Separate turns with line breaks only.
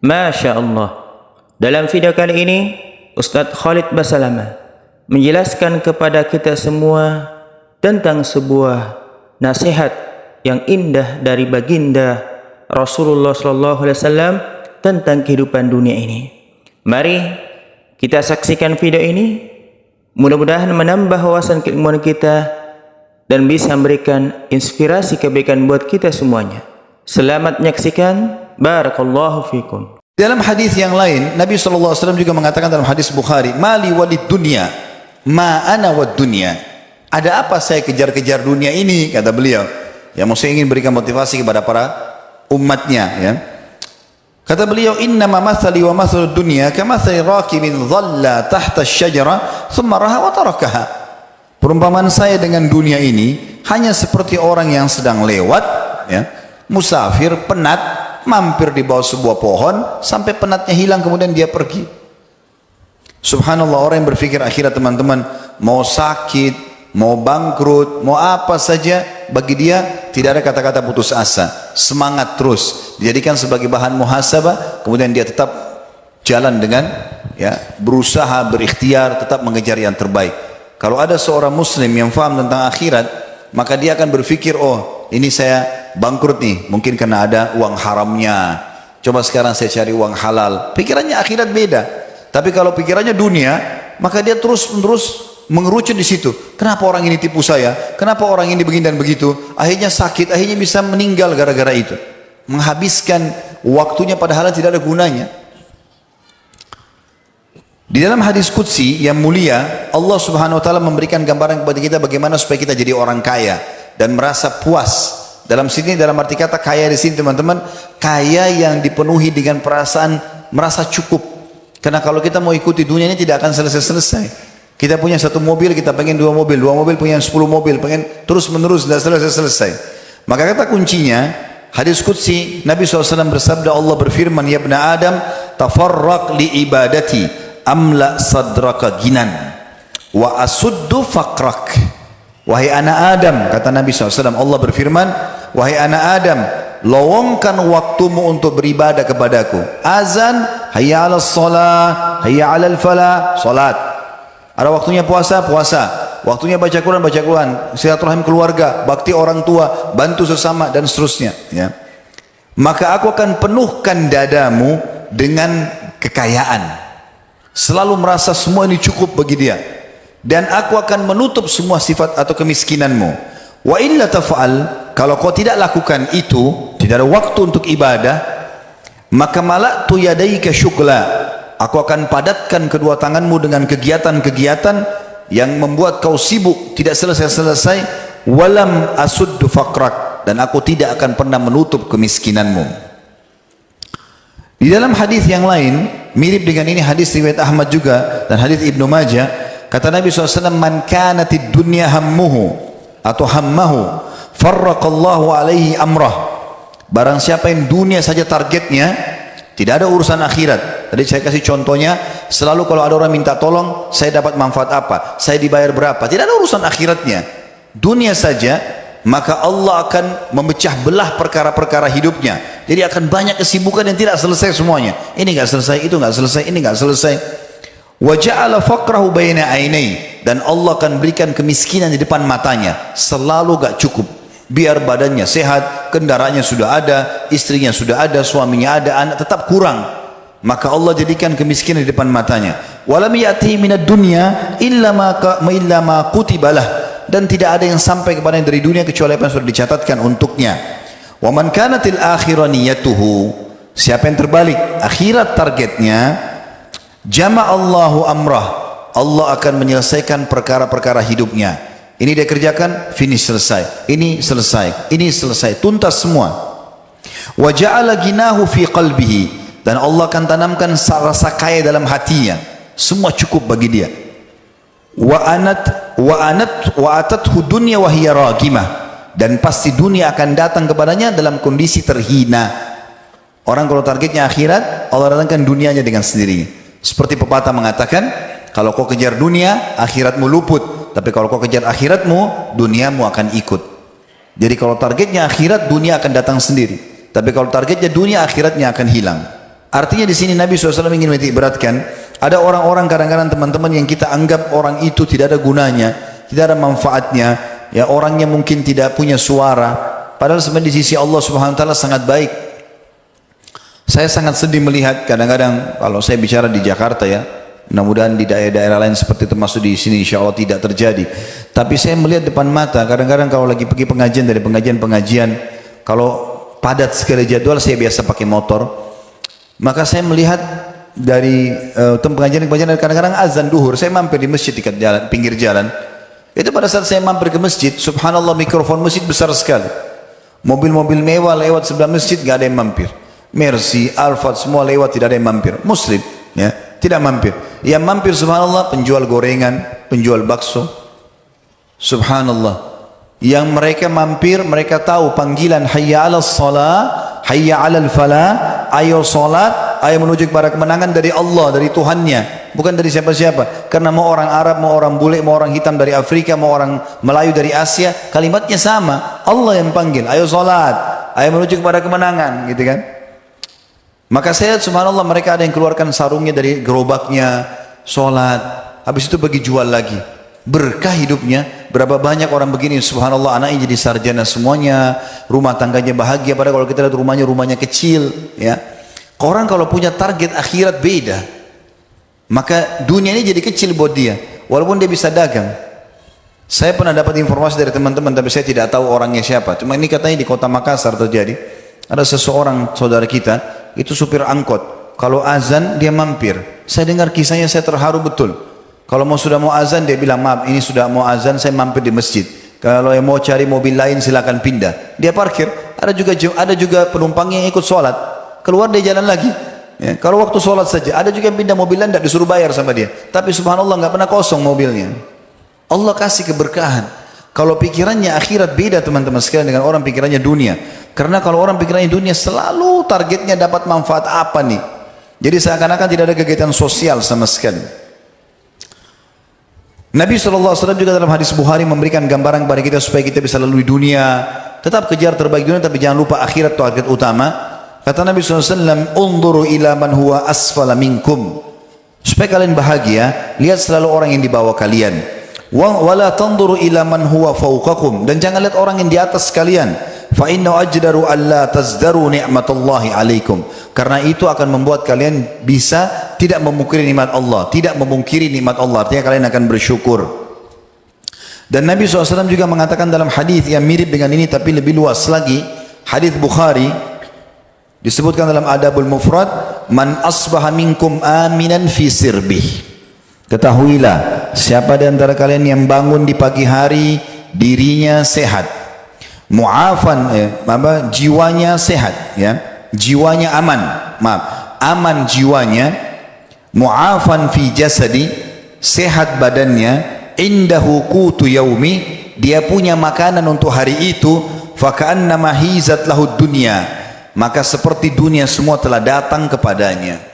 Masya Allah. Dalam video kali ini, Ustadz Khalid Basalamah menjelaskan kepada kita semua tentang sebuah nasihat yang indah dari baginda Rasulullah SAW tentang kehidupan dunia ini. Mari kita saksikan video ini. Mudah-mudahan menambah wawasan keilmuan kita dan bisa memberikan inspirasi kebaikan buat kita semuanya. Selamat menyaksikan. Barakallahu fikum.
Dalam hadis yang lain, Nabi SAW juga mengatakan dalam hadis Bukhari, Mali walid dunya, ma ana wad dunya. Ada apa saya kejar-kejar dunia ini, kata beliau. Ya, maksudnya ingin berikan motivasi kepada para umatnya. Ya. Kata beliau, innama mathali wa mathalu dunya kamathali rakibin dhalla tahta syajara thumma raha wa tarakaha. Perumpamaan saya dengan dunia ini hanya seperti orang yang sedang lewat, ya, musafir, penat, mampir di bawah sebuah pohon sampai penatnya hilang kemudian dia pergi. Subhanallah, orang yang berpikir akhirat, teman-teman, mau sakit, mau bangkrut, mau apa saja, bagi dia tidak ada kata-kata putus asa, semangat terus, dijadikan sebagai bahan muhasabah, kemudian dia tetap jalan dengan, ya, berusaha, berikhtiar, tetap mengejar yang terbaik. Kalau ada seorang muslim yang faham tentang akhirat, maka dia akan berpikir, oh ini saya bangkrut nih, mungkin karena ada uang haramnya, coba sekarang saya cari uang halal. Pikirannya akhirat beda. Tapi kalau pikirannya dunia, maka dia terus-menerus mengerucut di situ. Kenapa orang ini tipu saya? Kenapa orang ini begini dan begitu? Akhirnya sakit, akhirnya bisa meninggal gara-gara itu. Menghabiskan waktunya padahal tidak ada gunanya. Di dalam hadis qudsi yang mulia, Allah Subhanahu wa taala memberikan gambaran kepada kita bagaimana supaya kita jadi orang kaya dan merasa puas. Dalam sini, dalam arti kata kaya di sini, teman-teman, kaya yang dipenuhi dengan perasaan merasa cukup. Karena kalau kita mau ikuti dunia ini tidak akan selesai-selesai. Kita punya satu mobil, kita pengen dua mobil punya 10 mobil, pengen terus-menerus, tidak selesai-selesai. Maka kata kuncinya, hadis qudsi, Nabi SAW bersabda, Allah berfirman, ya ibna Adam, tafarraq li ibadati, amla sadraka ginan, wa asuddu faqrak. Wahai anak Adam, kata Nabi SAW, Allah berfirman, wahai anak Adam, lowongkan waktumu untuk beribadah kepadaku. Azan, hayya ala salah, hayya ala falah, salat. Ada waktunya puasa, puasa. Waktunya baca Quran, baca Quran. Silaturahim keluarga, bakti orang tua, bantu sesama, dan seterusnya. Ya. Maka aku akan penuhkan dadamu dengan kekayaan. Selalu merasa semua ini cukup bagi dia. Dan aku akan menutup semua sifat atau kemiskinanmu. Wa illa taf'al, kalau kau tidak lakukan itu, tidak ada waktu untuk ibadah, maka mala'tu yadaika syughla, aku akan padatkan kedua tanganmu dengan kegiatan-kegiatan yang membuat kau sibuk tidak selesai-selesai. Walam asuddu faqrak, dan aku tidak akan pernah menutup kemiskinanmu. Di dalam hadis yang lain mirip dengan ini, hadis riwayat Ahmad juga dan hadis Ibnu Majah, kata Nabi SAW, man kanatid dunya hammuhu atau hammahu farraqallahu alaihi amrah. Barang siapa yang dunia saja targetnya, tidak ada urusan akhirat. Tadi saya kasih contohnya, selalu kalau ada orang minta tolong, saya dapat manfaat apa, saya dibayar berapa, tidak ada urusan akhiratnya, dunia saja, maka Allah akan memecah belah perkara-perkara hidupnya. Jadi akan banyak kesibukan yang tidak selesai semuanya. Ini nggak selesai, itu nggak selesai, ini nggak selesai. Wa ja'ala faqrahu baina ainai, dan Allah akan berikan kemiskinan di depan matanya, selalu gak cukup. Biar badannya sehat, kendaraannya sudah ada, istrinya sudah ada, suaminya ada, anak tetap kurang. Maka Allah jadikan kemiskinan di depan matanya. Walam ya'tihi minad dunya illa ma kutibalah, dan tidak ada yang sampai kepadanya dari dunia kecuali apa yang sudah dicatatkan untuknya. Wa man kanatil akhiraniyatuhu, siapa yang terbalik, akhirat targetnya, jama'allahu amrah, Allah akan menyelesaikan perkara-perkara hidupnya. Ini dia kerjakan, finish, selesai. Ini selesai, ini selesai, tuntas semua. Wa ja'ala ginahu fi qalbihi, dan Allah akan tanamkan rasa kaya dalam hatinya, semua cukup bagi dia. Wa atathu dunya wa hiya ragimah, dan pasti dunia akan datang kepadanya dalam kondisi terhina. Orang kalau targetnya akhirat, Allah datangkan dunianya dengan sendirinya. Seperti pepatah mengatakan, kalau kau kejar dunia, akhiratmu luput. Tapi kalau kau kejar akhiratmu, duniamu akan ikut. Jadi kalau targetnya akhirat, dunia akan datang sendiri. Tapi kalau targetnya dunia, akhiratnya akan hilang. Artinya di sini Nabi SAW ingin menitik beratkan, ada orang-orang kadang-kadang teman-teman yang kita anggap orang itu tidak ada gunanya, tidak ada manfaatnya, ya orangnya mungkin tidak punya suara, padahal sebenarnya di sisi Allah Subhanahu Wa Taala sangat baik. Saya sangat sedih melihat kadang-kadang kalau saya bicara di Jakarta ya, mudah-mudahan di daerah-daerah lain seperti termasuk di sini insya Allah tidak terjadi. Tapi saya melihat depan mata kadang-kadang kalau lagi pergi pengajian dari pengajian, kalau padat sekali jadwal, saya biasa pakai motor. Maka saya melihat dari pengajian kadang-kadang azan duhur, saya mampir di masjid dekat jalan, pinggir jalan. Itu pada saat saya mampir ke masjid, subhanallah mikrofon masjid besar sekali. Mobil-mobil mewah lewat sebelah masjid, gak ada yang mampir. Mercy, Alphard semua lewat, tidak ada yang mampir. Muslim, ya, tidak mampir. Yang mampir subhanallah penjual gorengan, penjual bakso. Subhanallah. Yang mereka mampir, mereka tahu panggilan hayya 'alas shalah, hayya 'alal falah, ayo salat, ayo menuju kepada kemenangan dari Allah, dari Tuhannya, bukan dari siapa-siapa. Karena mau orang Arab, mau orang bule, mau orang hitam dari Afrika, mau orang Melayu dari Asia, kalimatnya sama. Allah yang panggil, ayo salat, ayo menuju kepada kemenangan, gitu kan? Maka saya lihat subhanallah mereka ada yang keluarkan sarungnya dari gerobaknya, salat, habis itu pergi jual lagi. Berkah hidupnya. Berapa banyak orang begini subhanallah, anaknya jadi sarjana semuanya, rumah tangganya bahagia, padahal kalau kita lihat rumahnya kecil, ya. Orang kalau punya target akhirat beda, maka dunia ini jadi kecil buat dia walaupun dia bisa dagang. Saya pernah dapat informasi dari teman-teman, tapi saya tidak tahu orangnya siapa, cuma ini katanya di kota Makassar terjadi. Ada seseorang saudara kita itu supir angkot, kalau azan dia mampir. Saya dengar kisahnya, saya terharu betul. Kalau sudah mau azan dia bilang, maaf ini sudah mau azan, saya mampir di masjid. Kalau yang mau cari mobil lain silakan pindah. Dia parkir. Ada juga penumpang yang ikut sholat, keluar dia jalan lagi. Ya, kalau waktu sholat saja. Ada juga yang pindah mobil lain, tidak disuruh bayar sama dia. Tapi subhanallah nggak pernah kosong mobilnya. Allah kasih keberkahan. Kalau pikirannya akhirat beda teman-teman sekalian dengan orang pikirannya dunia. Karena kalau orang pikirannya dunia selalu targetnya dapat manfaat apa nih. Jadi seakan-akan tidak ada kegiatan sosial sama sekali. Nabi SAW juga dalam hadis Bukhari memberikan gambaran kepada kita supaya kita bisa lalui dunia. Tetap kejar terbaik dunia, tapi jangan lupa akhirat target utama. Kata Nabi SAW, "Unduru ila man huwa asfala minkum." Supaya kalian bahagia, lihat selalu orang yang di bawah kalian. Wala tanduru ila man huwa fawqakum, dan jangan lihat orang yang di atas kalian. Fa inna ajdaru alla tazdaru ni'matallahi alaikum, karena itu akan membuat kalian bisa tidak memungkiri nikmat Allah, tidak memungkiri nikmat Allah, artinya kalian akan bersyukur. Dan Nabi SAW juga mengatakan dalam hadis yang mirip dengan ini tapi lebih luas lagi, hadis Bukhari disebutkan dalam Adabul Mufrad, man asbaha minkum aminan fi sirbih. Ketahuilah, siapa di antara kalian yang bangun di pagi hari dirinya sehat, mu'afan, jiwanya sehat, ya, jiwanya aman, aman jiwanya, mu'afan fi jasadi, sehat badannya, indahu qutu yaumi, dia punya makanan untuk hari itu, faka'annama hizat lahu dunya, maka seperti dunia semua telah datang kepadanya.